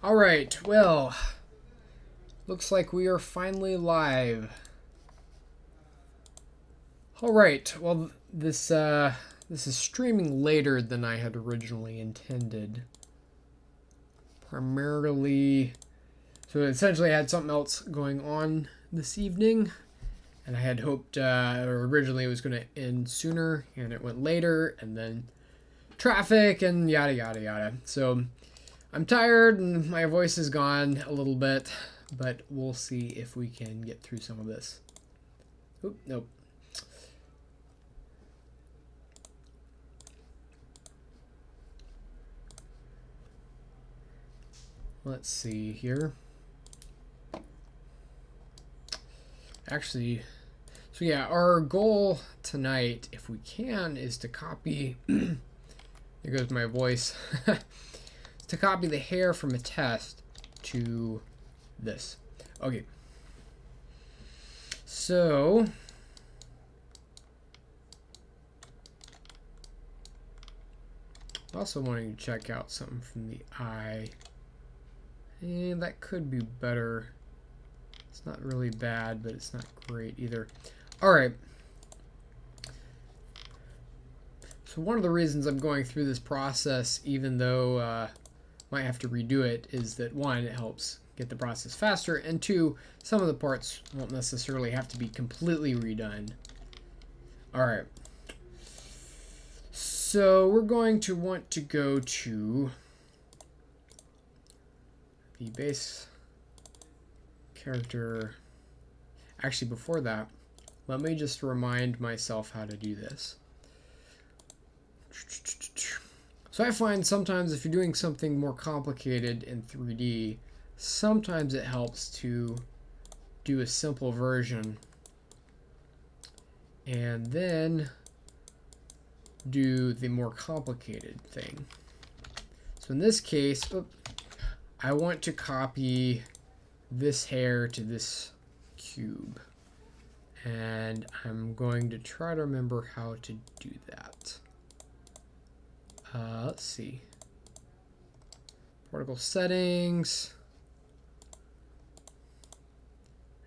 All right, well, looks like we are finally live. All right, well, this is streaming later than I had originally intended. Primarily, so essentially I had something else going on this evening, and I had hoped, or originally it was going to end sooner, and it went later, and then traffic and yada yada yada. So I'm tired and my voice is gone a little bit, but we'll see if we can get through some of this. Oop, nope. Let's see here. Actually, so yeah, our goal tonight, if we can, is to copy. There goes my voice. To copy the hair from a test to this. Okay. So also wanting to check out something from the eye. And that could be better. It's not really bad, but it's not great either. All right. So one of the reasons I'm going through this process, even though might have to redo it, is that one, it helps get the process faster, and two, some of the parts won't necessarily have to be completely redone. All right. So we're going to want to go to the base character. Actually, before that, let me just remind myself how to do this. So I find sometimes if you're doing something more complicated in 3D, sometimes it helps to do a simple version and then do the more complicated thing. So in this case, I want to copy this hair to this cube, and I'm going to try to remember how to do that. Let's see. Particle settings.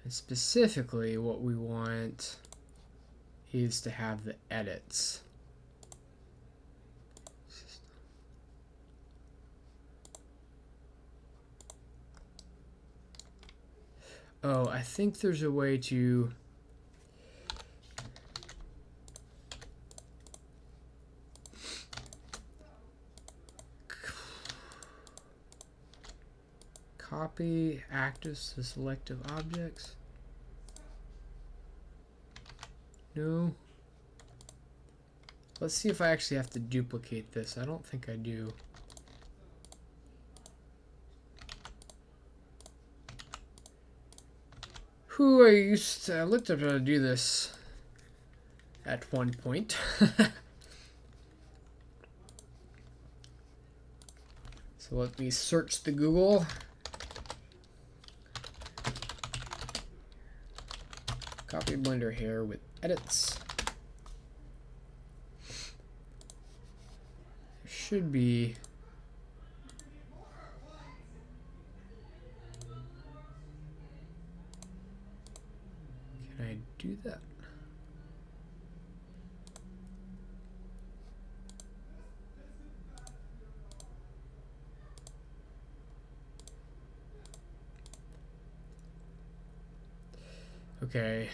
And specifically what we want is to have the edits. Oh, I think there's a way to copy actives to selective objects. No. Let's see if I actually have to duplicate this. I don't think I do. I looked up how to do this at one point. So let me search the Google. Copy Blender hair with edits. There should be. Can I do that? Okay.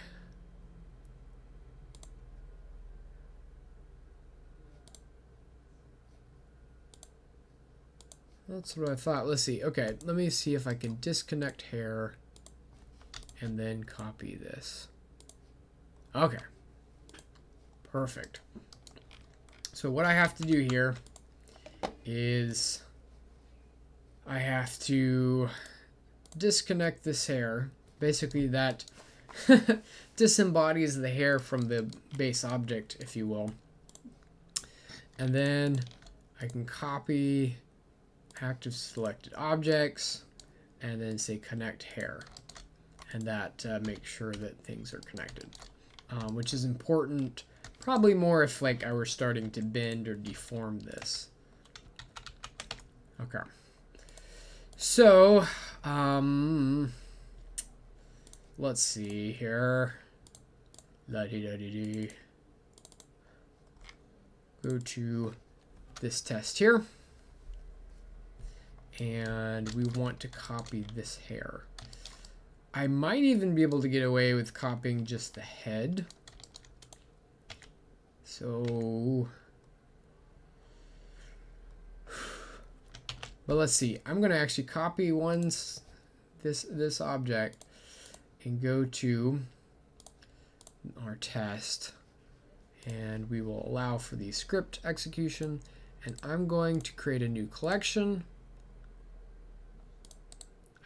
That's what I thought. Let's see. Okay, let me see if I can disconnect hair and then copy this. Okay. Perfect. So what I have to do here is I have to disconnect this hair. Basically that disembodies the hair from the base object, if you will. And then I can copy active selected objects and then say connect hair. And that makes sure that things are connected, which is important. Probably more if like I were starting to bend or deform this. Okay. So, let's see here. La-dee-da-dee-dee. Go to this test here. And we want to copy this hair. I might even be able to get away with copying just the head. So, but let's see. I'm going to actually copy this object and go to our test, and we will allow for the script execution, and I'm going to create a new collection.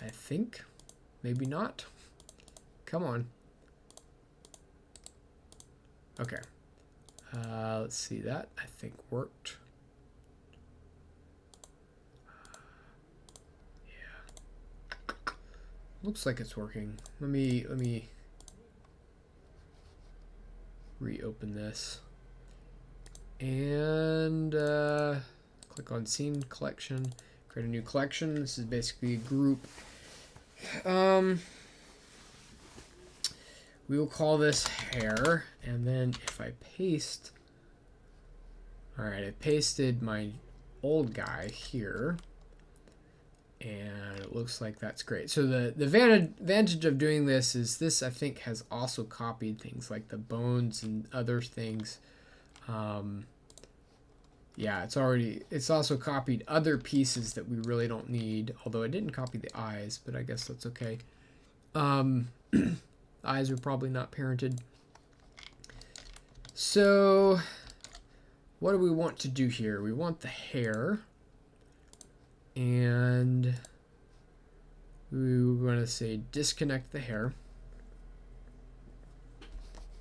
I think, maybe not. Come on. Okay. Let's see, that I think worked. Yeah. Looks like it's working. Let me reopen this. And click on scene collection, create a new collection. This is basically a group. We will call this hair, and then if I paste, all right, I pasted my old guy here, and it looks like that's great. So the advantage of doing this is this, I think, has also copied things like the bones and other things. Yeah, it's also copied other pieces that we really don't need, although I didn't copy the eyes, but I guess that's okay. Eyes are probably not parented. So what do we want to do here? We want the hair, and we're going to say disconnect the hair,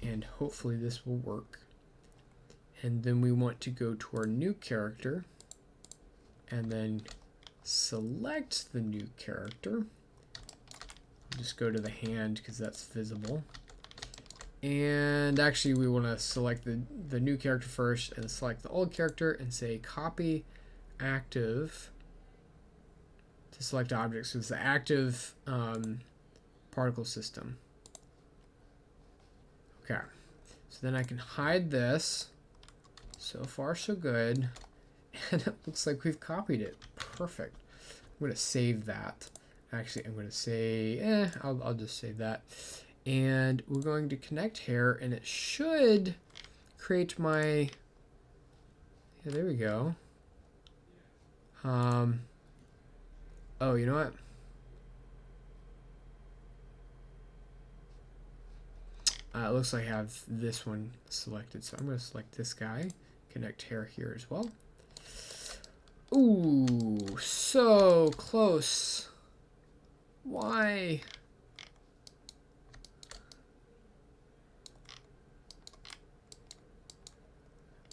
and hopefully this will work. And then we want to go to our new character and then select the new character. Just go to the hand because that's visible. And actually we want to select the new character first and select the old character and say copy active to select objects. So it's the active particle system. Okay, so then I can hide this. So far so good. And it looks like we've copied it. Perfect. I'm going to save that. Actually, I'm going to say, I'll just save that. And we're going to connect hair, and it should create my, yeah, there we go. Oh, you know what? It looks like I have this one selected, so I'm going to select this guy, connect hair here as well. Ooh, so close. Why?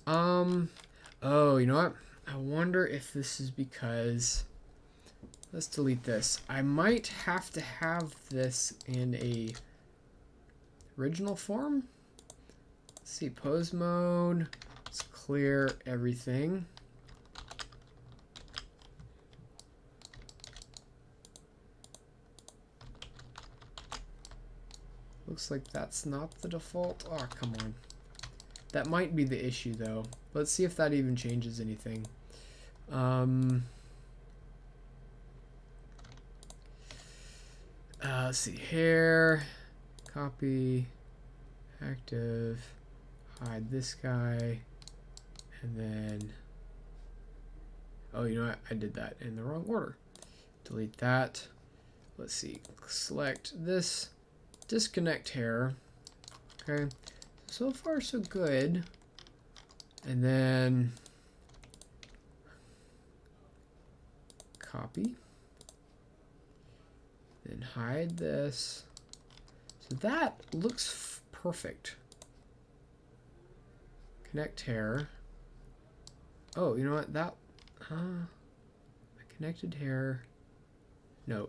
Oh, you know what? I wonder if this is because, let's delete this. I might have to have this in a original form. Let's see, pose mode. Let's clear everything. Looks like that's not the default. Oh, come on. That might be the issue, though. Let's see if that even changes anything. Let's see. Hair. Copy. Active. Hide this guy. And then... oh, you know what? I did that in the wrong order. Delete that. Let's see. Select this. Disconnect hair. Okay. So far, so good. And then copy. Then hide this. So that looks perfect. Connect hair. Oh, you know what? That connected hair. No.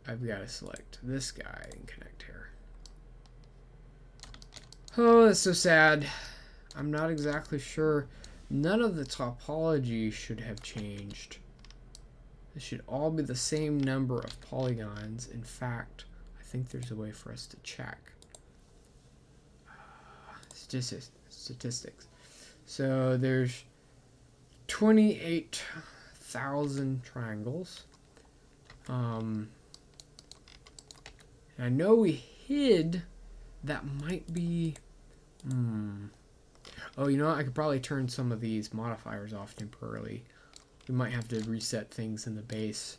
I've got to select this guy and connect hair. Oh, that's so sad. I'm not exactly sure. none of the topology should have changed. This should all be the same number of polygons. In fact, I think there's a way for us to check. Statistics. So there's 28,000 triangles. I know we hid, that might be, oh, you know what? I could probably turn some of these modifiers off temporarily. We might have to reset things in the base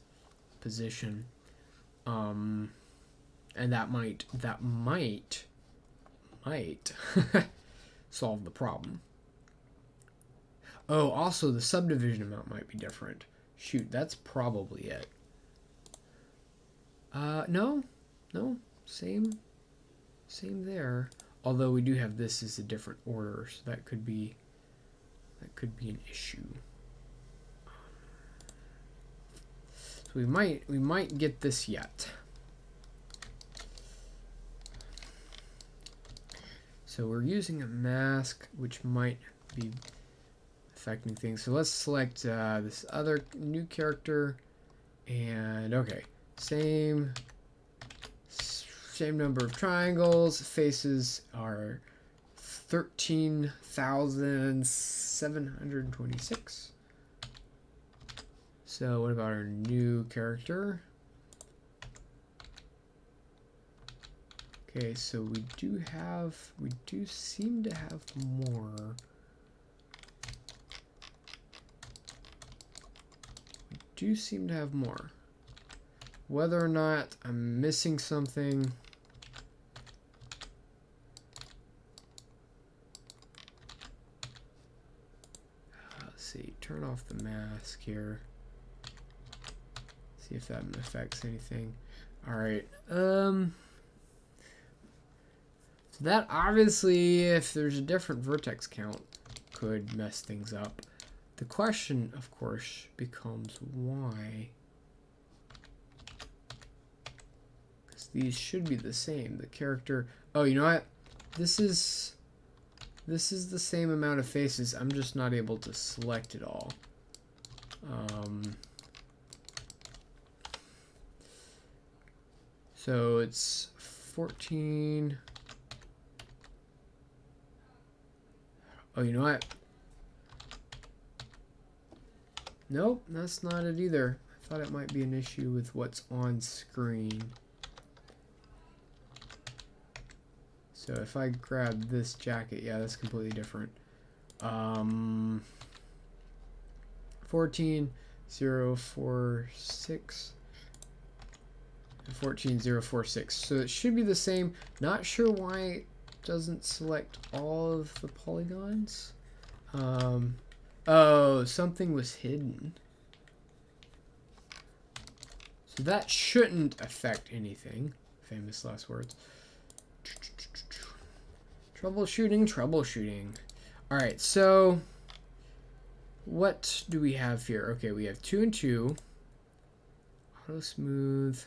position. And that might solve the problem. Oh, also the subdivision amount might be different. Shoot, that's probably it. No, same there. Although we do have this as a different order, so that could be an issue. So we might get this yet. So we're using a mask, which might be affecting things. So let's select this other new character, and okay, same number of triangles. Faces are 13,726. So what about our new character? Okay, so we do seem to have more. We do seem to have more. Whether or not I'm missing something, let's see, turn off the mask here. See if that affects anything. All right. So that obviously, if there's a different vertex count, could mess things up. The question, of course, becomes why? Because these should be the same. The character. Oh, you know what? This is the same amount of faces. I'm just not able to select it all. So it's 14. Oh, you know what? Nope, that's not it either. I thought it might be an issue with what's on screen. So if I grab this jacket, yeah, that's completely different. 14046. 14046. So it should be the same. Not sure why it doesn't select all of the polygons. Oh, something was hidden. So that shouldn't affect anything. Famous last words. Troubleshooting. Alright, so what do we have here? Okay, we have 2 and 2. Auto smooth.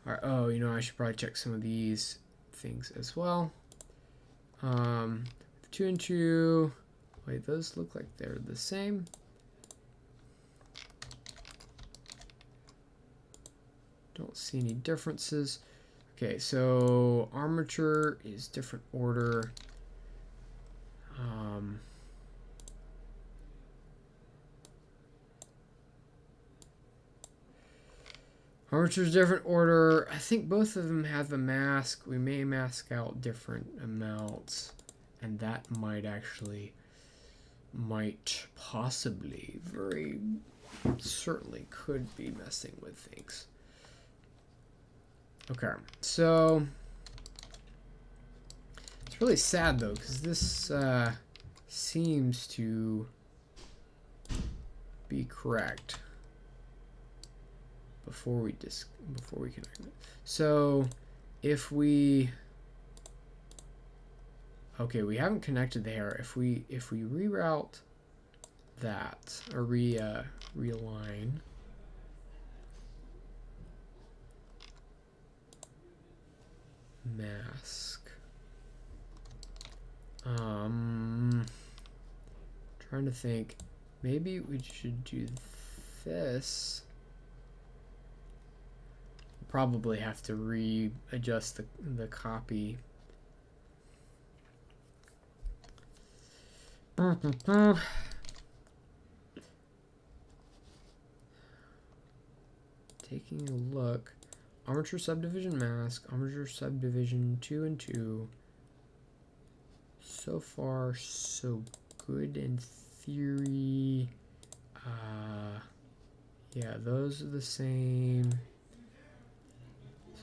Alright, oh, you know, I should probably check some of these things as well. 2 and 2. Wait, those look like they're the same. Don't see any differences. Okay, so armature is different order. Armature's different order. I think both of them have a mask. We may mask out different amounts, and that might possibly, very certainly could be messing with things. Okay, so it's really sad though, because this seems to be correct before we connect it. So if we we haven't connected the hair. If we reroute that or realign. mask. Trying to think. Maybe we should do this. Probably have to readjust the copy. Taking a look. Armature subdivision mask, armature subdivision 2 and 2. So far, so good in theory. Yeah, those are the same.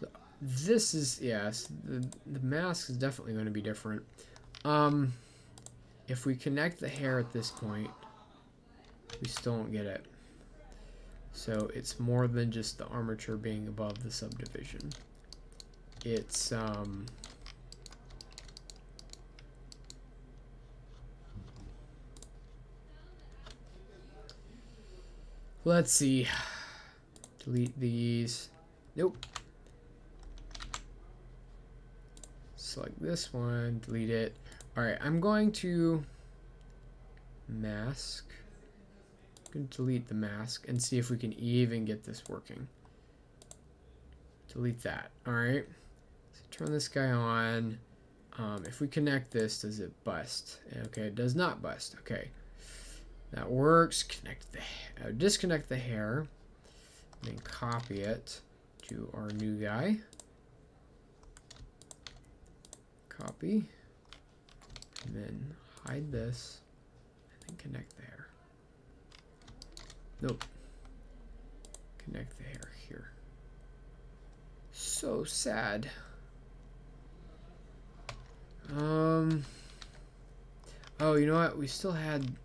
So this is, yes, the mask is definitely going to be different. If we connect the hair at this point, we still don't get it. So it's more than just the armature being above the subdivision. It's let's see. Delete these. Nope. Select this one, delete it. Alright, I'm going to mask. I'm going to delete the mask and see if we can even get this working. Delete that. Alright. So turn this guy on. If we connect this, does it bust? Okay, it does not bust. Okay. That works. Disconnect the hair. And then copy it to our new guy. Copy. And then hide this. And then connect the hair. Nope. Connect the hair here. So sad. Oh, you know what? We still had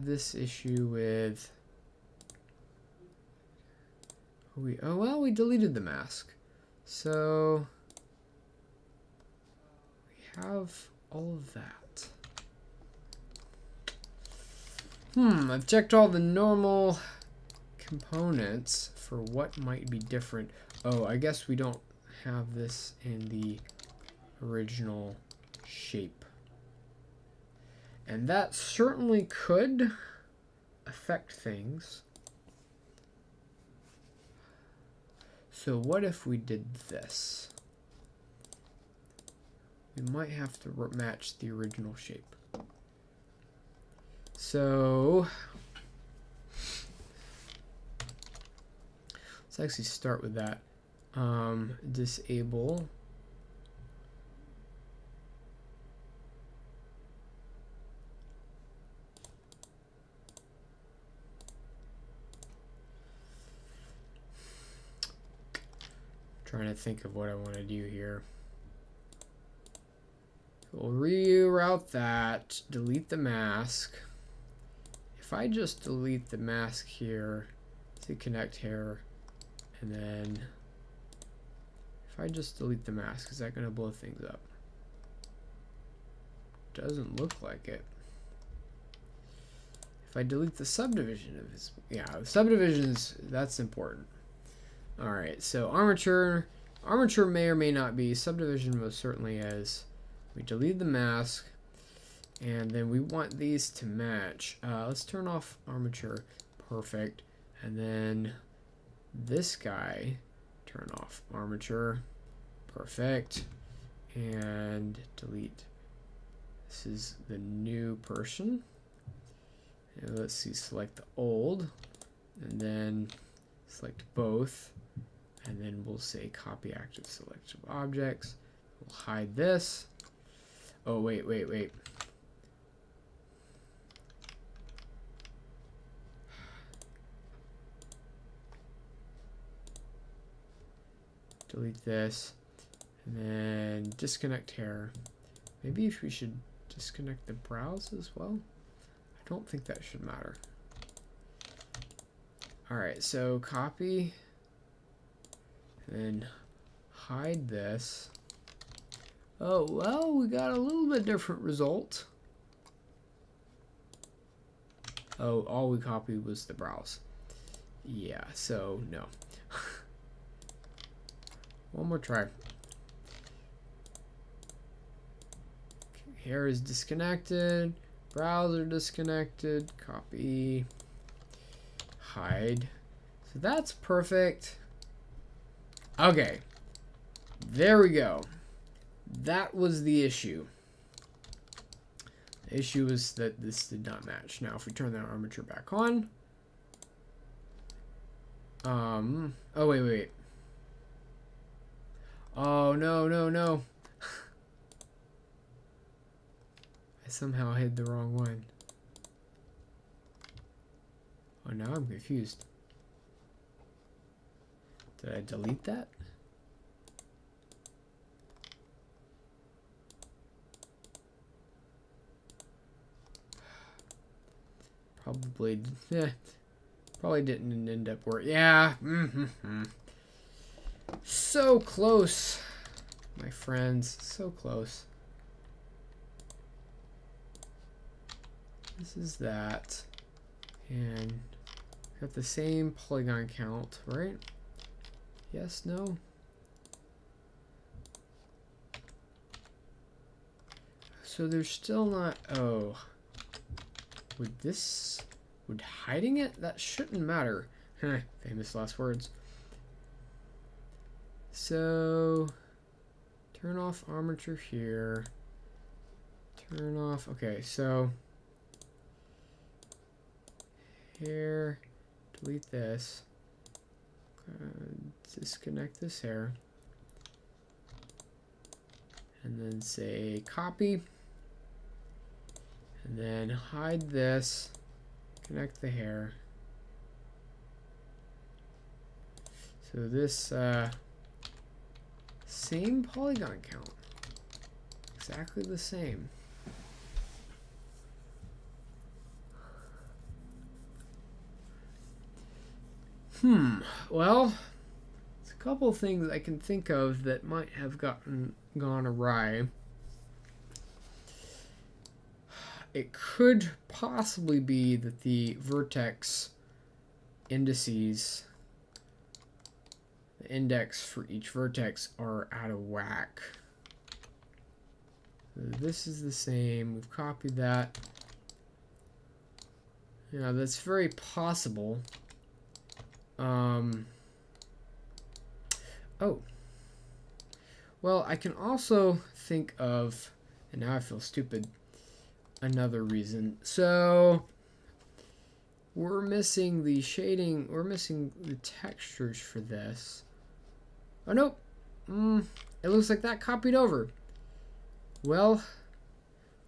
this issue with we deleted the mask. So we have all of that. I've checked all the normal components for what might be different. Oh, I guess we don't have this in the original shape. And that certainly could affect things. So what if we did this? We might have to match the original shape. So let's actually start with that. Disable. Trying to think of what I want to do here. We'll reroute that, delete the mask. If I just delete the mask here, say connect hair, and then if I just delete the mask, is that going to blow things up? Doesn't look like it. If I delete the subdivision of this, yeah, the subdivisions, that's important. Alright, so armature may or may not be, subdivision most certainly is. We delete the mask, and then we want these to match. Let's turn off armature, perfect, and then this guy, turn off armature, perfect, and delete. This is the new person. And let's see, select the old, and then select both. And then we'll say copy active selection of objects. We'll hide this. Oh, wait. Delete this. And then disconnect hair. Maybe we should disconnect the brows as well. I don't think that should matter. Alright, so copy. And hide this. Oh, well, we got a little bit different result. Oh, all we copied was the brows. Yeah, so no. One more try. Hair is disconnected. Browser disconnected. Copy. Hide. So that's perfect. Okay. There we go. That was the issue. The issue is that this did not match. Now, if we turn that armature back on. Oh, wait. Oh, no. I somehow hid the wrong one. Oh, now I'm confused. Did I delete that? Probably didn't end up working. Yeah. So close, my friends. So close. This is that. And got the same polygon count, right? Yes, no? So there's still not... Oh. Would hiding it? That shouldn't matter. Famous last words. So, turn off armature here. Turn off... Okay, so... Here. Delete this. Disconnect this hair. And then say copy. And then hide this. Connect the hair. So this same polygon count. Exactly the same. Well, there's a couple of things I can think of that might have gone awry. It could possibly be that the vertex indices, the index for each vertex, are out of whack. This is the same. We've copied that. Yeah, that's very possible. Oh. Well, I can also think of, and now I feel stupid, another reason. So we're missing the shading, we're missing the textures for this. Oh, nope. It looks like that copied over. Well,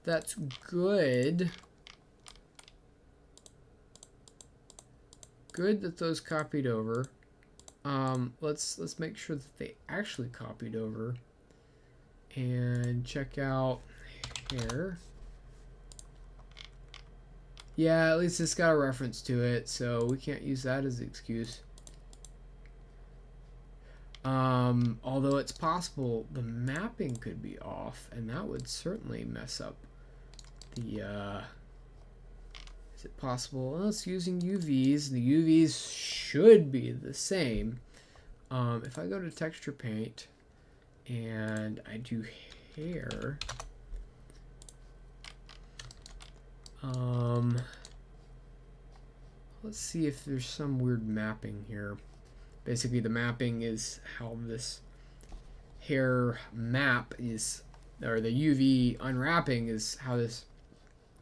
that's good. Good that those copied over. Let's make sure that they actually copied over. And check out here. Yeah, at least it's got a reference to it, so we can't use that as an excuse. Although it's possible the mapping could be off, and that would certainly mess up the, is it possible? Well, it's using UVs. The UVs should be the same. If I go to texture paint and I do hair, let's see if there's some weird mapping here. Basically, the mapping is how this hair map is, or the UV unwrapping is how this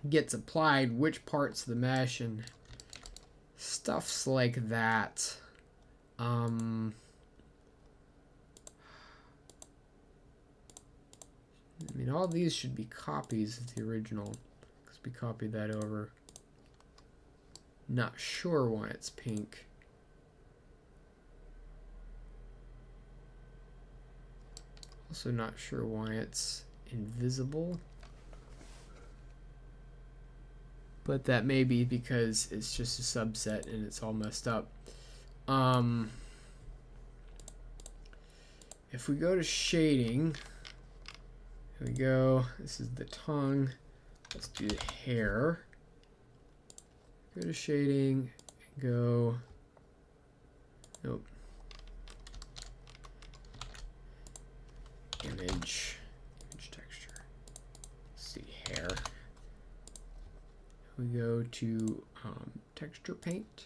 gets applied, which parts of the mesh and stuffs like that. I mean, all these should be copies of the original because we copied that over. Not sure why it's pink. Also not sure why it's invisible. But that may be because it's just a subset and it's all messed up. If we go to shading, here we go. This is the tongue. Let's do the hair. Go to shading, go, nope. image texture. Let's see, hair. We go to texture paint.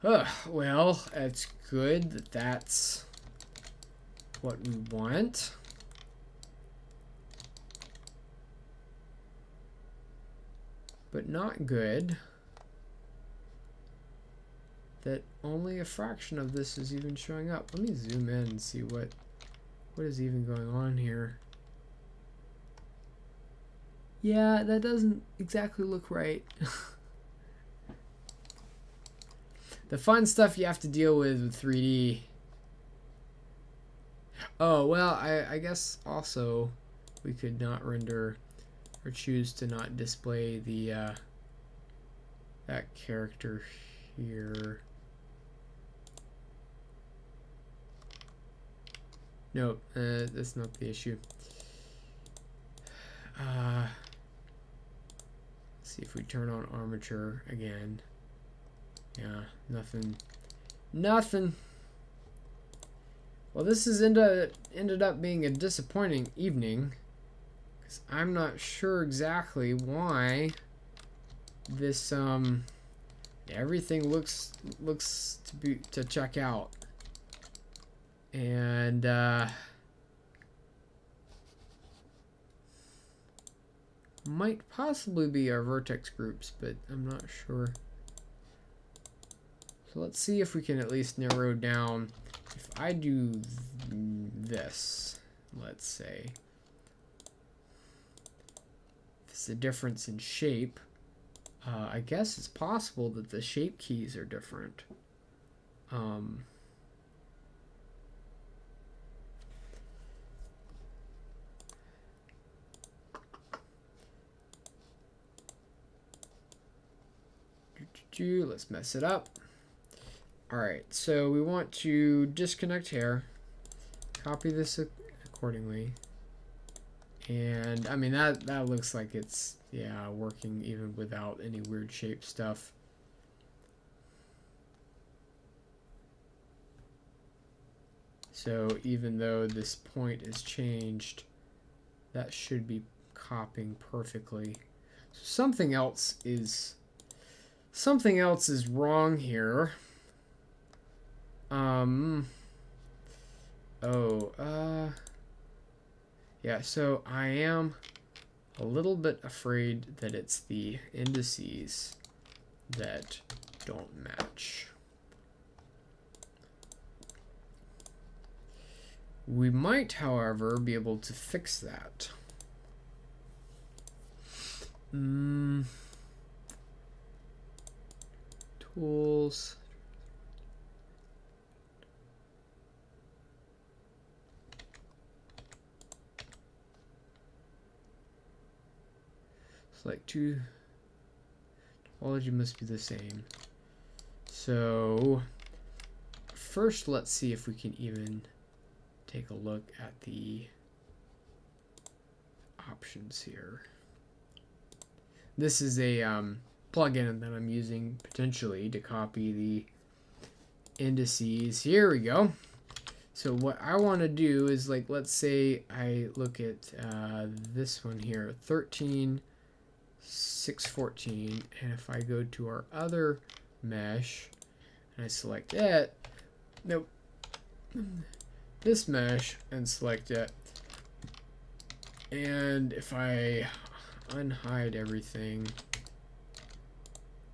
Well, it's good that that's what we want. But not good that only a fraction of this is even showing up. Let me zoom in and see what is even going on here. Yeah, that doesn't exactly look right. The fun stuff you have to deal with 3D. Oh, well, I guess also we could not render or choose to not display the that character here. Nope, that's not the issue. Let's see if we turn on armature again. Yeah, nothing. Well, this has ended up being a disappointing evening, because I'm not sure exactly why this everything looks to check out, and might possibly be our vertex groups, but I'm not sure. So let's see if we can at least narrow down. If I do this, let's say, if it's a difference in shape, I guess it's possible that the shape keys are different. Let's mess it up. Alright, so we want to disconnect hair, copy this accordingly, and I mean that looks like it's, yeah, working even without any weird shape stuff. So even though this point is changed, that should be copying perfectly. So something else is wrong here. Yeah, so I am a little bit afraid that it's the indices that don't match. We might, however, be able to fix that. Tools. Like two topology must be the same. So first, let's see if we can even take a look at the options here. This is a plugin that I'm using potentially to copy the indices. Here we go. So what I want to do is, like, let's say I look at this one here, 13,614, and if I go to our other mesh and I select it, nope, this mesh, and select it, and if I unhide everything,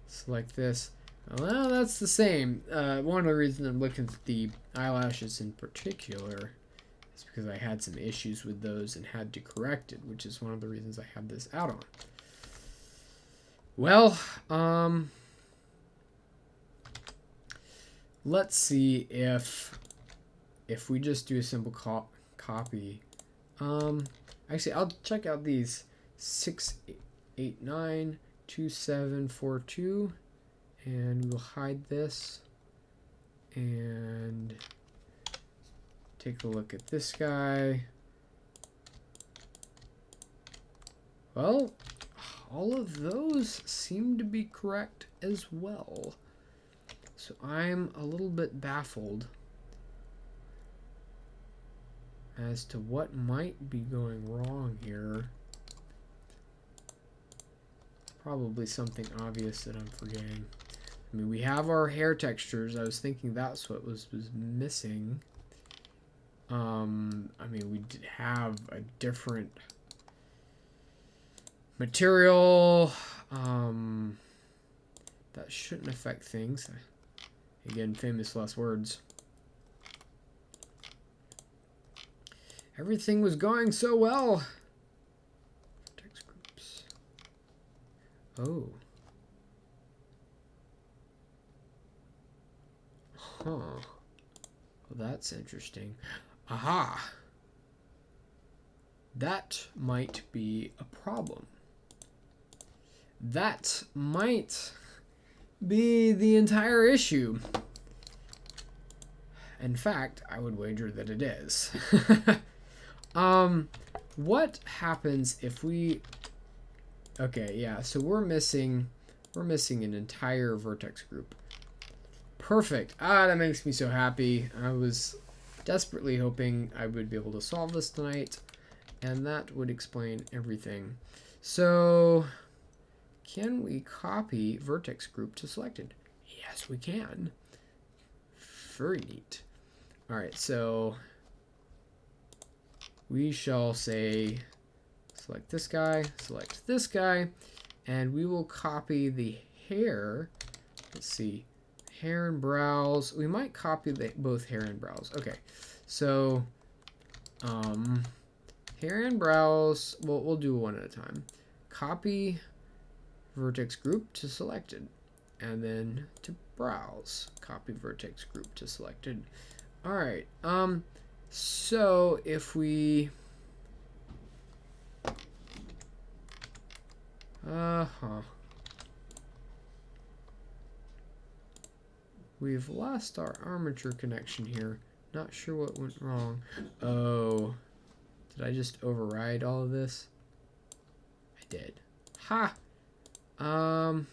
select this, well, that's the same. One of the reasons I'm looking at the eyelashes in particular is because I had some issues with those and had to correct it, which is one of the reasons I have this out on. Well, let's see if we just do a simple copy. Actually, I'll check out these 6892742, and we'll hide this and take a look at this guy. Well, all of those seem to be correct as well. So I'm a little bit baffled. as to what might be going wrong here. Probably something obvious that I'm forgetting. I mean, we have our hair textures. I was thinking that's what was missing. I mean, we did have a different material. That shouldn't affect things. Again, famous last words. Everything was going so well. Text groups. Oh. Huh. Well, that's interesting. Aha. That might be a problem. That might be the entire issue. In fact, I would wager that it is. What happens if we... Okay, yeah, so we're missing an entire vertex group. Perfect. Ah, that makes me so happy. I was desperately hoping I would be able to solve this tonight, and that would explain everything. So, can we copy vertex group to selected? Yes, we can. Very neat. All right, so we shall say select this guy, and we will copy the hair. Let's see, hair and brows. We might copy both hair and brows. Okay, so hair and brows, we'll do one at a time. Copy vertex group to selected, and then to brows, copy vertex group to selected. All right, so if we we've lost our armature connection here. Not sure what went wrong. Oh, did I just override all of this? I did. Ha! I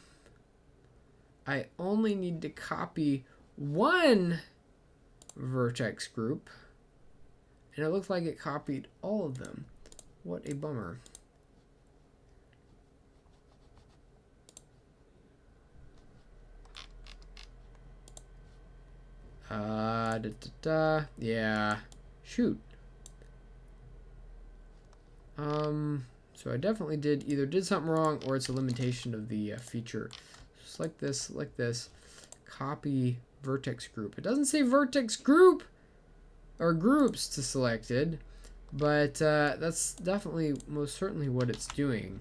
only need to copy one vertex group, and it looked like it copied all of them. What a bummer. Yeah, shoot. So I definitely did something wrong, or it's a limitation of the feature. Just like this, copy vertex group. It doesn't say vertex group or groups to selected, but that's definitely most certainly what it's doing.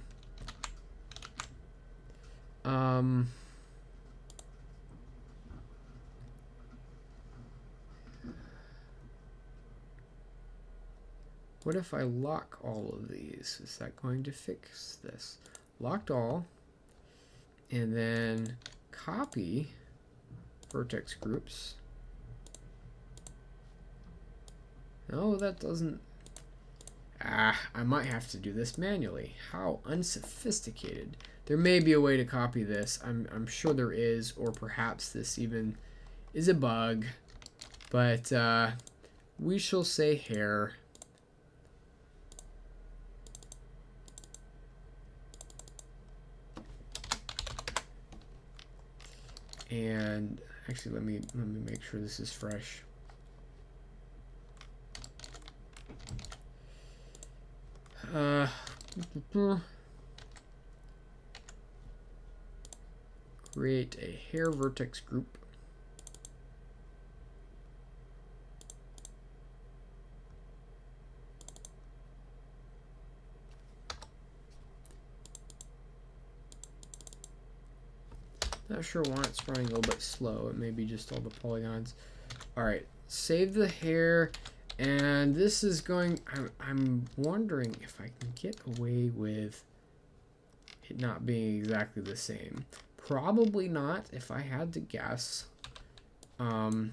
What if I lock all of these? Is that going to fix this? Locked all, and then copy vertex groups. No, that doesn't. I might have to do this manually. How unsophisticated. There may be a way to copy this. I'm sure there is, or perhaps this even is a bug. But we shall say hair. And actually, let me make sure this is fresh. Create a hair vertex group. Not sure why it's running a little bit slow. It may be just all the polygons. All right, save the hair, and this is going. I'm wondering if I can get away with it not being exactly the same. Probably not. If I had to guess, I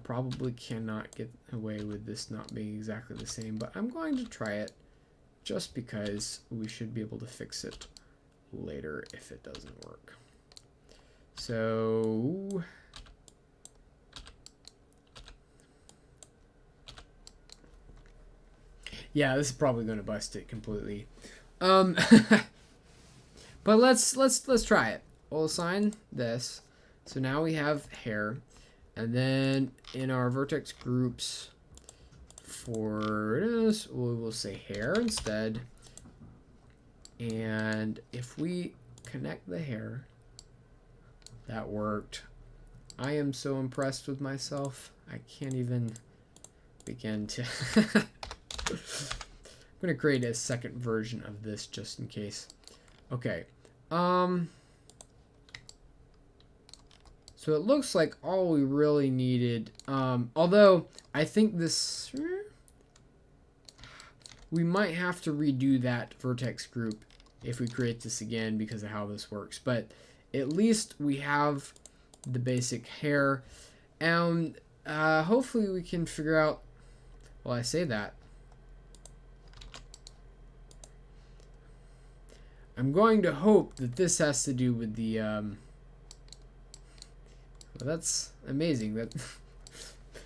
probably cannot get away with this not being exactly the same. But I'm going to try it, just because we should be able to fix it later if it doesn't work. So Yeah, this is probably going to bust it completely. Um, but let's try it. We'll assign this. So now we have hair, and then in our vertex groups for this, we will say hair instead. And if we connect the hair, that worked. I am so impressed with myself. I can't even begin to. I'm going to create a second version of this just in case. Okay. So it looks like all we really needed, although I think this, we might have to redo that vertex group if we create this again because of how this works. But at least we have the basic hair, and hopefully we can figure out, well, I say that. I'm going to hope that this has to do with the, well, that's amazing. That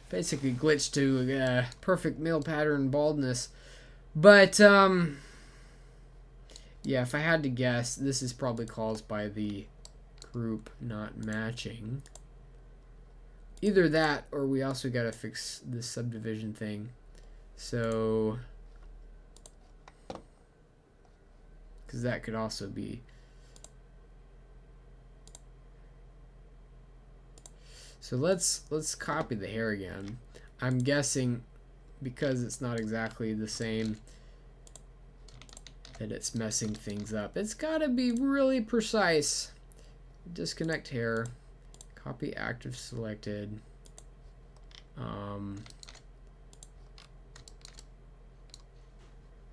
basically glitched to perfect male pattern baldness. But, yeah, if I had to guess, this is probably caused by the group not matching. Either that, or we also got to fix this subdivision thing. So, because that could also be. So let's copy the hair again. I'm guessing because it's not exactly the same that it's messing things up. It's got to be really precise. Disconnect hair. Copy active selected. Let's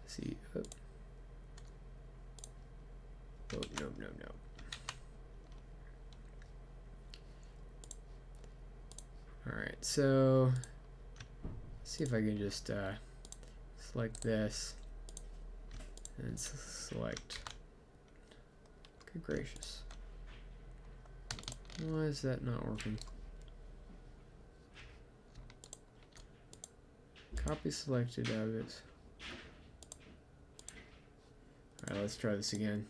see. Oh, no. Alright, so let's see if I can just select this and select. Good gracious. Why is that not working? Copy selected out of it. Alright, let's try this again.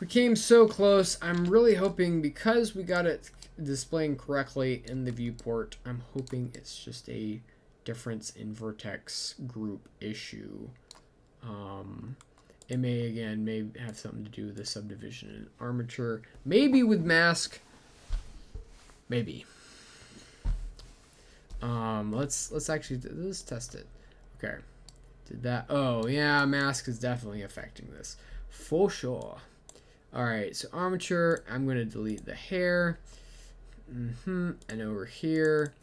We came so close. I'm really hoping, because we got it displaying correctly in the viewport, I'm hoping it's just a difference in vertex group issue. It may have something to do with the subdivision and armature. Maybe with mask. Maybe. Let's actually let's test it. Okay. Did that? Oh yeah, mask is definitely affecting this for sure. All right, so armature. I'm gonna delete the hair. And over here,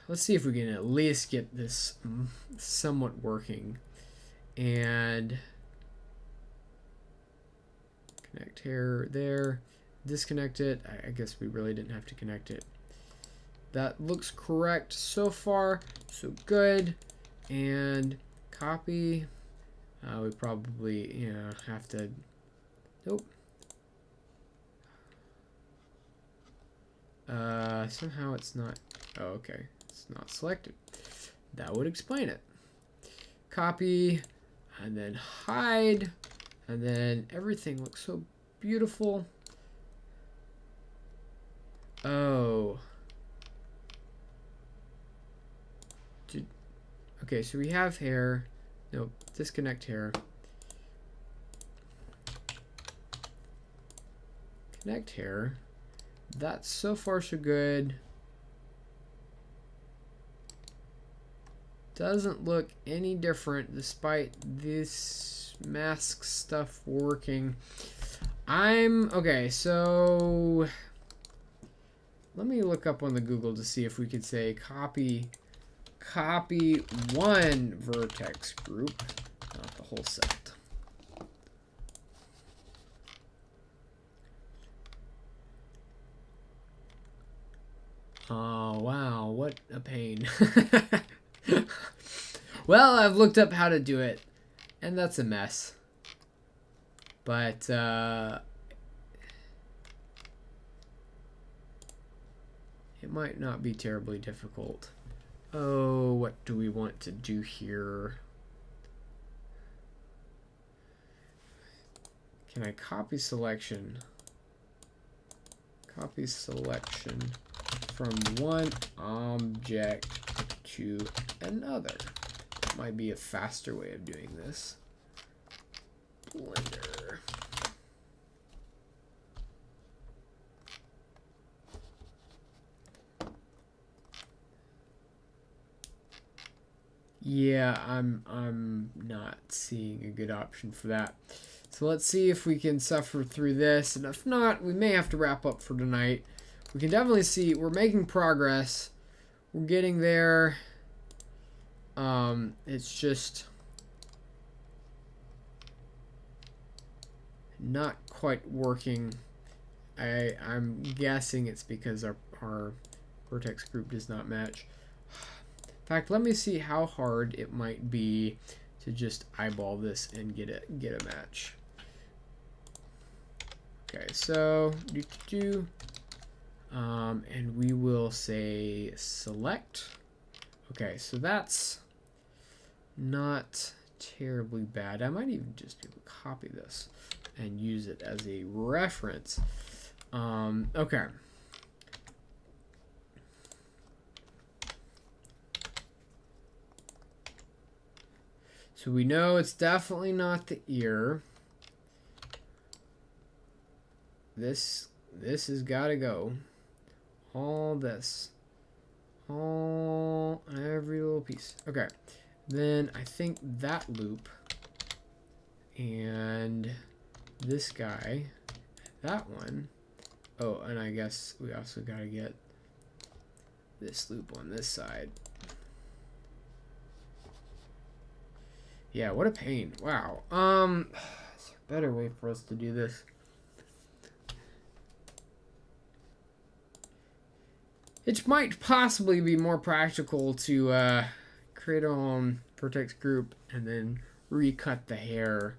let's see if we can at least get this somewhat working. And connect hair there. Disconnect it. I guess we really didn't have to connect it. That looks correct so far, so good. And copy. We probably, have to. Nope. Somehow it's not. Oh, okay. It's not selected. That would explain it. Copy, and then hide, and then everything looks so beautiful. Oh. Okay, so we have hair. Nope. Disconnect hair. Connect hair. That's so far so good. Doesn't look any different despite this mask stuff working. Okay, so let me look up on the Google to see if we could say copy one vertex group, not the whole set. Oh, wow, what a pain. Well, I've looked up how to do it, and that's a mess. But, it might not be terribly difficult. Oh, what do we want to do here? Can I copy selection? Copy selection from one object to another. Might be a faster way of doing this. Blender. Yeah, I'm not seeing a good option for that. So let's see if we can suffer through this, and if not, we may have to wrap up for tonight. We can definitely see we're making progress. We're getting there. It's just not quite working. I'm guessing it's because our vertex group does not match. In fact, let me see how hard it might be to just eyeball this and get a match. Okay, so and we will say select. Okay, so that's not terribly bad. I might even just be able to copy this and use it as a reference. Okay. So we know it's definitely not the ear. This has got to go. All this. Every little piece. Okay. Then I think that loop and this guy, that one. Oh, and I guess we also got to get this loop on this side. Yeah, what a pain. Wow. Is there a better way for us to do this? It might possibly be more practical to create our own vertex group and then recut the hair.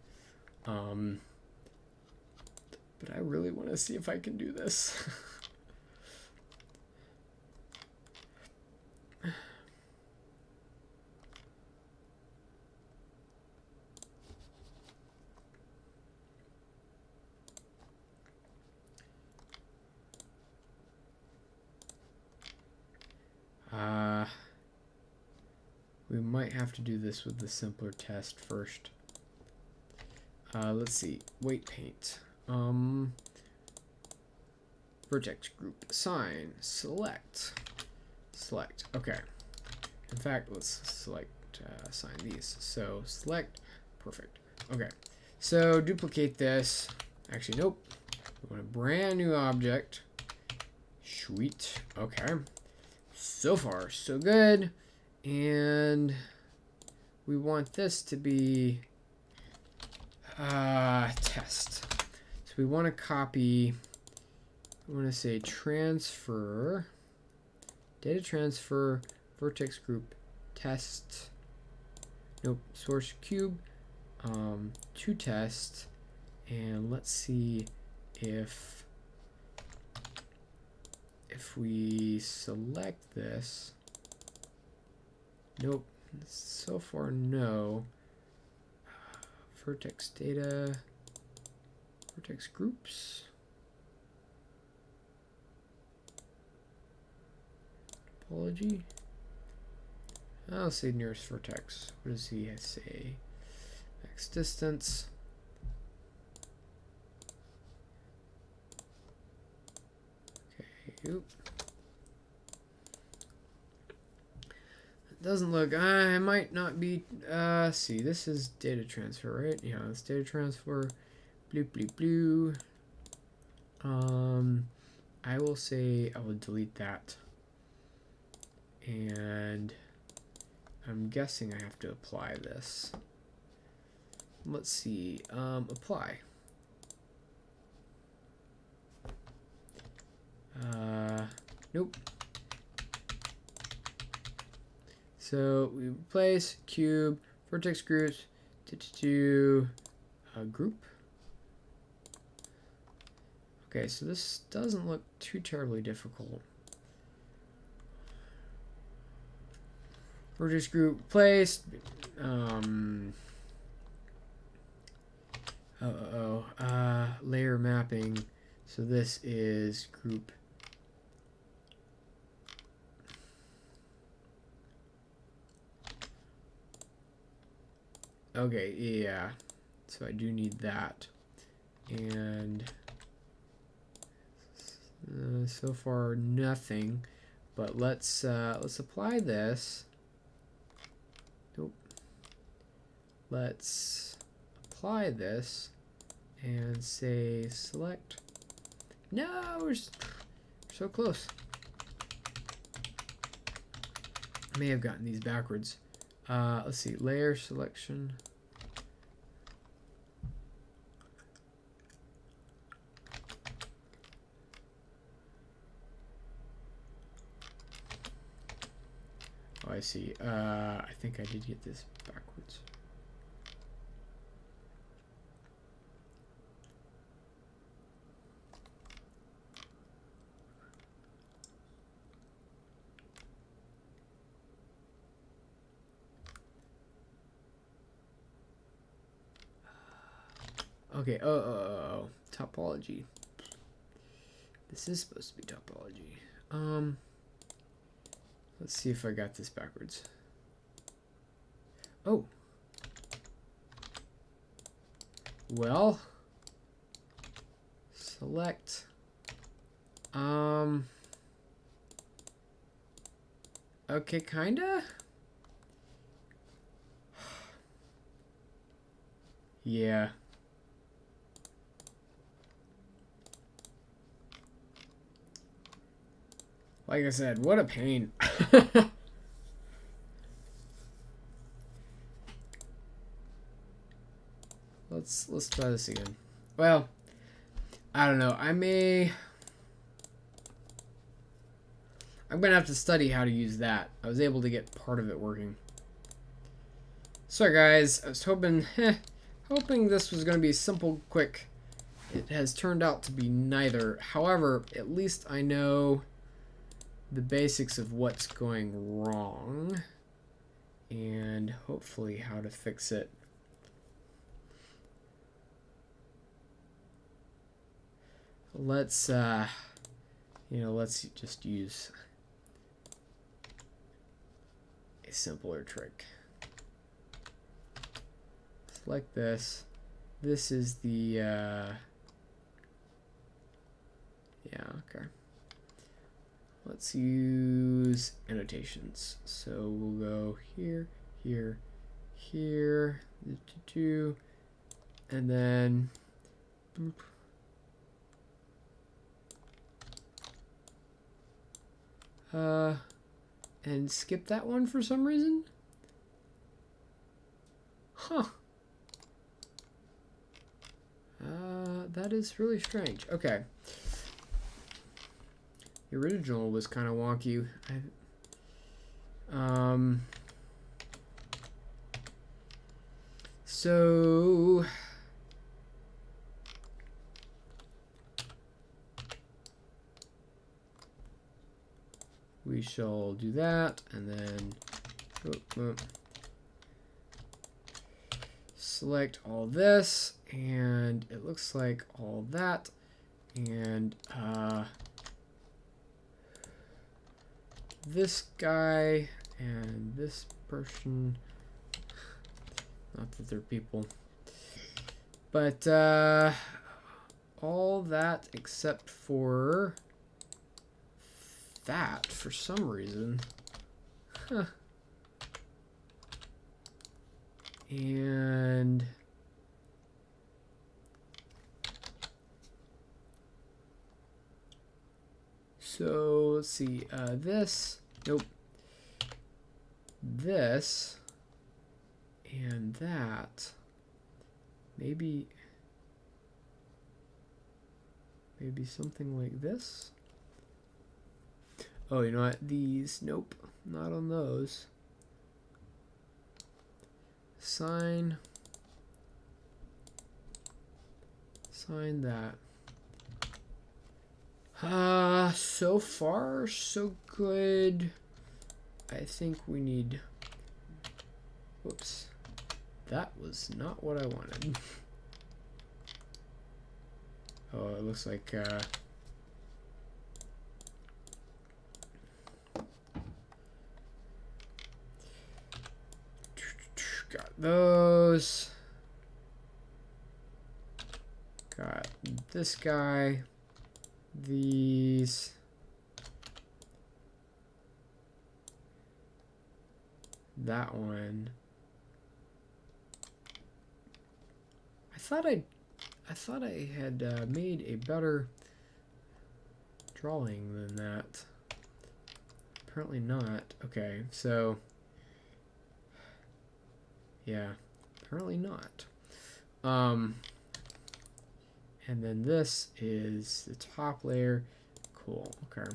But I really want to see if I can do this. We might have to do this with the simpler test first. Let's see. Weight paint. Vertex group. Assign. Select. Select. Okay. In fact, let's select. Assign these. So select. Perfect. Okay. So duplicate this. Actually, nope. We want a brand new object. Sweet. Okay. So far, so good. And we want this to be test. So we want to copy, we want to say transfer, data transfer, vertex group, test, nope, source cube, to test, and let's see if we select this. Nope. So far, no. Vertex data. Vertex groups. Topology. I'll say nearest vertex. What does he say? X distance. Okay. Oop. Doesn't look, I might not be, see, this is data transfer, right? Yeah, it's data transfer, blue, blue, blue. I will say I will delete that. And I'm guessing I have to apply this. Let's see, apply. Nope. So we replace cube, vertex groups, to group. Okay, so this doesn't look too terribly difficult. Vertex group placed. Layer mapping. So this is group. Okay, yeah. So I do need that. And so far nothing. But let's apply this. Nope. Let's apply this and say select. No, we're so close. I may have gotten these backwards. Let's see, layer selection. Oh, I see. I think I did get this backwards. Okay, topology. This is supposed to be topology. Let's see if I got this backwards. Oh. Well. Select. Okay, kinda. Yeah. Like I said, what a pain. Let's try this again. Well, I don't know. I'm gonna have to study how to use that. I was able to get part of it working. Sorry guys, I was hoping this was gonna be simple, quick. It has turned out to be neither. However, at least I know the basics of what's going wrong and hopefully how to fix it. Let's let's just use a simpler trick. Select this. This is the yeah, okay. Let's use annotations. So we'll go here, here, here, and then boop. And skip that one for some reason. Huh. That is really strange. Okay. The original was kind of wonky. So we shall do that, and then select all this, and it looks like all that, and this guy and this person. Not that they're people, but all that except for that for some reason. Huh. And so let's see, this, nope, this, and that, maybe something like this. Oh, you know what? These, nope, not on those. Sign that. So far, so good. I think we need Whoops. That was not what I wanted. Oh, it looks like got those. Got this guy. These. That one. I thought I had made a better drawing than that. Apparently not. Okay, so yeah, apparently not. And then this is the top layer. Cool. Okay.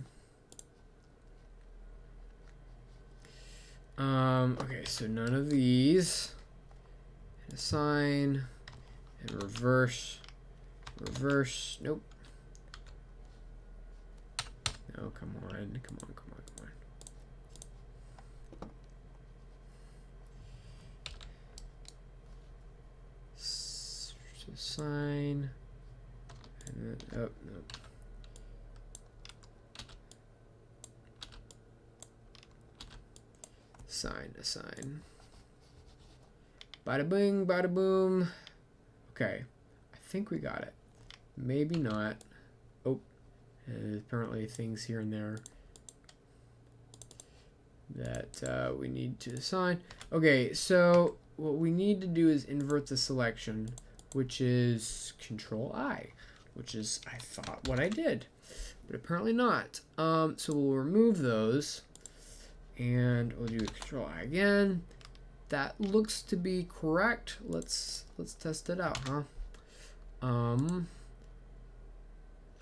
Okay, so none of these. Assign and reverse. Reverse. Nope. No, come on. Come on, come on, come on. So sign. And then, oh, no. Assign. Bada bing, bada boom. Okay, I think we got it. Maybe not. Oh, and apparently things here and there that we need to assign. Okay, so what we need to do is invert the selection, which is Control I, which is, I thought, what I did, but apparently not. So we'll remove those. And we'll do Control I again. That looks to be correct. Let's test it out, huh?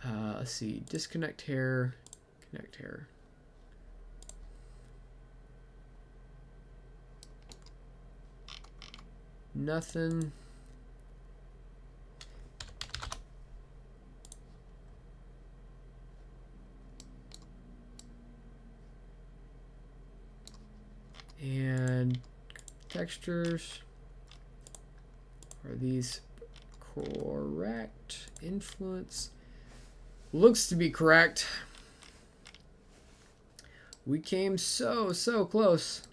Let's see. Disconnect hair. Connect hair. Nothing. And textures, are these correct? Influence looks to be correct. We came so close.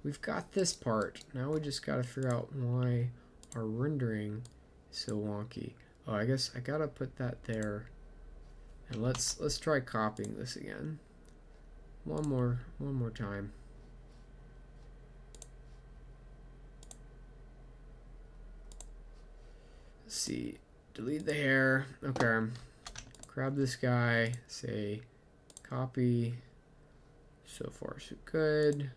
We've got this part. Now we just got to figure out why our rendering is so wonky. Oh, I guess I gotta put that there. And let's try copying this again. One more time. Let's see, delete the hair. Okay, grab this guy, say copy, so far so good,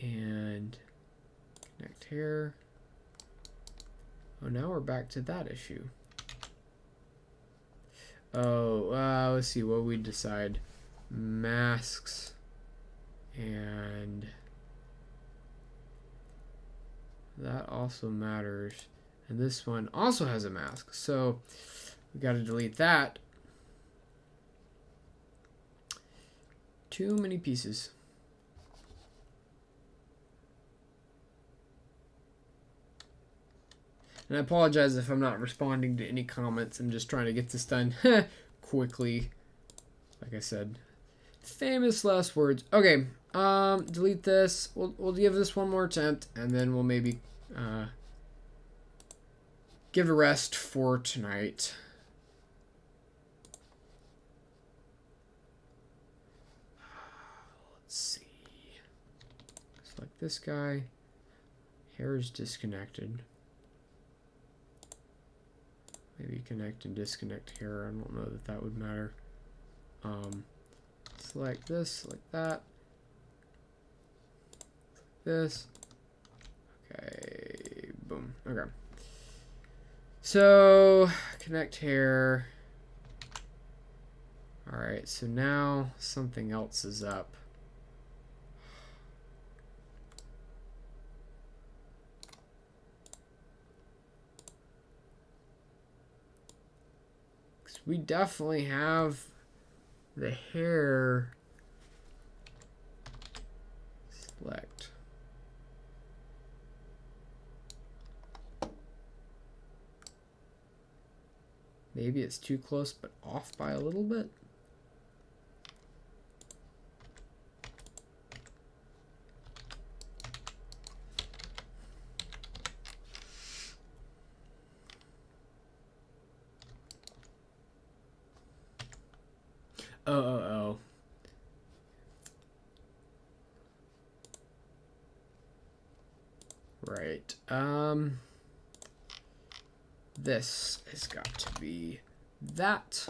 and connect hair. Oh, now we're back to that issue. Oh, let's see what we decide. Masks and that also matters. And this one also has a mask, so we got to delete that. Too many pieces. And I apologize if I'm not responding to any comments. I'm just trying to get this done quickly. Like I said, famous last words. Okay, delete this. We'll give this one more attempt, and then we'll maybe give a rest for tonight. Let's see. Select this guy. Hair is disconnected. Maybe connect and disconnect hair. I don't know that that would matter. Select this, like that. This. Okay, boom. Okay. So, connect hair. Alright, so now something else is up. We definitely have the hair select. Maybe it's too close, but off by a little bit. Oh. Right. This has got to be that.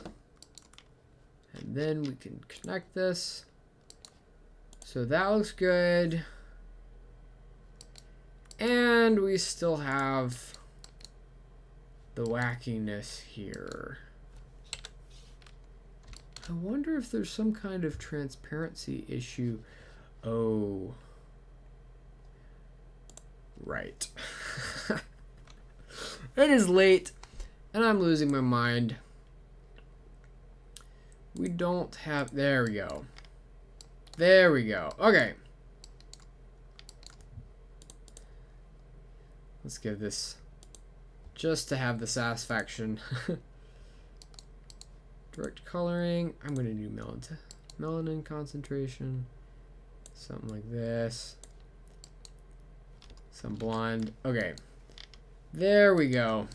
And then we can connect this. So that looks good. And we still have the wackiness here. I wonder if there's some kind of transparency issue. Oh. Right. It is late, and I'm losing my mind. We don't have... There we go. There we go. Okay. Let's give this... Just to have the satisfaction. Direct coloring. I'm going to do melanin concentration. Something like this. Some blonde. Okay. There we go.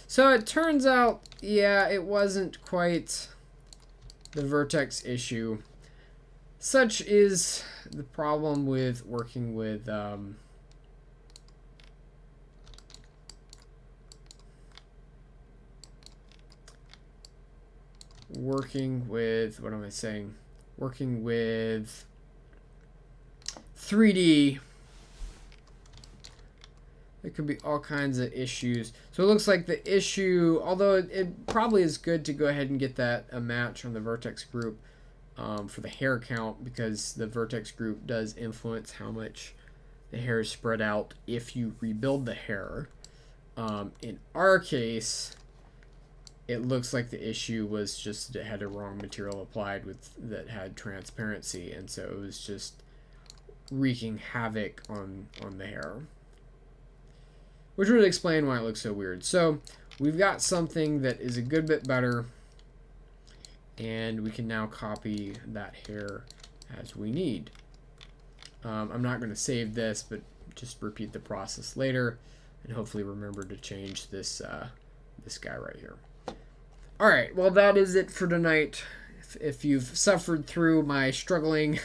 So it turns out, yeah, it wasn't quite the vertex issue. Such is the problem with working with what am I saying? Working with 3D. There could be all kinds of issues. So it looks like the issue, although it probably is good to go ahead and get that a match on the vertex group for the hair count, because the vertex group does influence how much the hair is spread out if you rebuild the hair. In our case, it looks like the issue was just it had a wrong material applied with that had transparency, and so it was just wreaking havoc on the hair, which would explain why it looks so weird. So we've got something that is a good bit better, and we can now copy that hair as we need. I'm not going to save this, but just repeat the process later, and hopefully remember to change this this guy right here. All right, well, that is it for tonight. If you've suffered through my struggling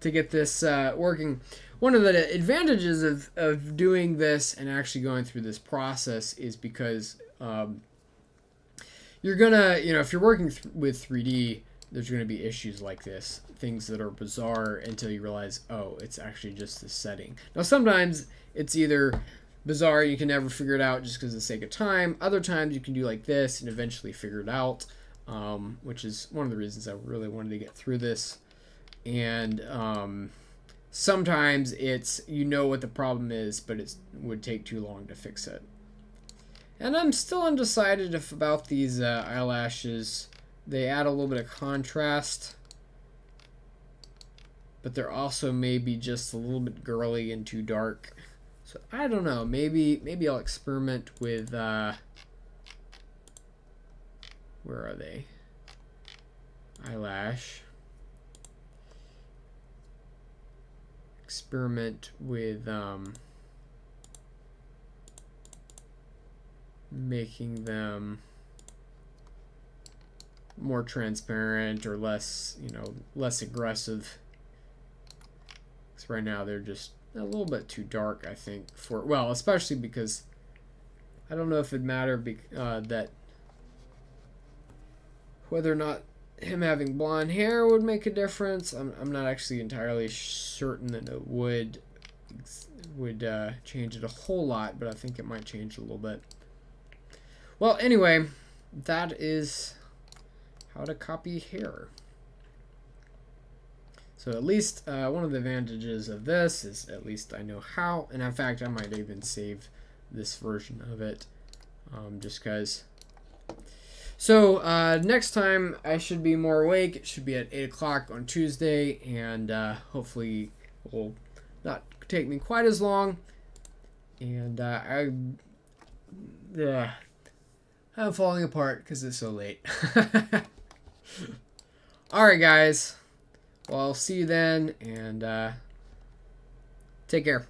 to get this working, one of the advantages of doing this and actually going through this process is because you're gonna, if you're working with 3D, there's gonna be issues like this, things that are bizarre until you realize, oh, it's actually just this setting. Now, sometimes it's either bizarre, you can never figure it out just because of the sake of time. Other times you can do like this and eventually figure it out, which is one of the reasons I really wanted to get through this. And sometimes it's, what the problem is, but it would take too long to fix it. And I'm still undecided about these eyelashes. They add a little bit of contrast, but they're also maybe just a little bit girly and too dark. So I don't know. Maybe I'll experiment with where are they? Eyelash. Experiment with making them more transparent or less, less aggressive. Because right now they're just a little bit too dark, I think, especially because I don't know if it'd matter that whether or not him having blonde hair would make a difference. I'm not actually entirely certain that it would change it a whole lot, but I think it might change a little bit. Well, anyway, that is how to copy hair. So at least one of the advantages of this is at least I know how, and in fact I might even save this version of it just because. So next time I should be more awake. It should be at 8 o'clock on Tuesday, and hopefully it will not take me quite as long. And Yeah. I'm falling apart because it's so late. Alright, guys. Well, I'll see you then, and take care.